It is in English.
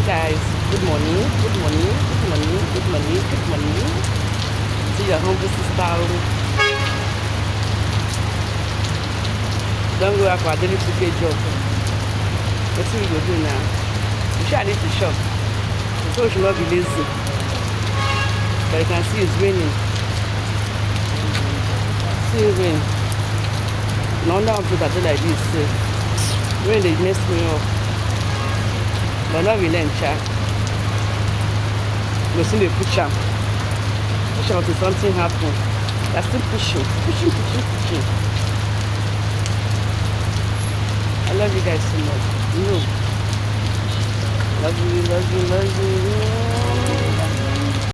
guys, good morning, good morning, good morning, good morning, good morning. See your humble sister. Don't go out for a daily 2K job. Let's see what you do now. You sure I need to shop. So we should not be lazy. But you can see it's raining. See rain. No wonder umbrella do like this. Rain they mess me up. But not relent, child. You see the push am. Push am until something happen. They're still pushing, pushing, pushing, pushing. I love you guys so much. You know. Love you, love you, love you.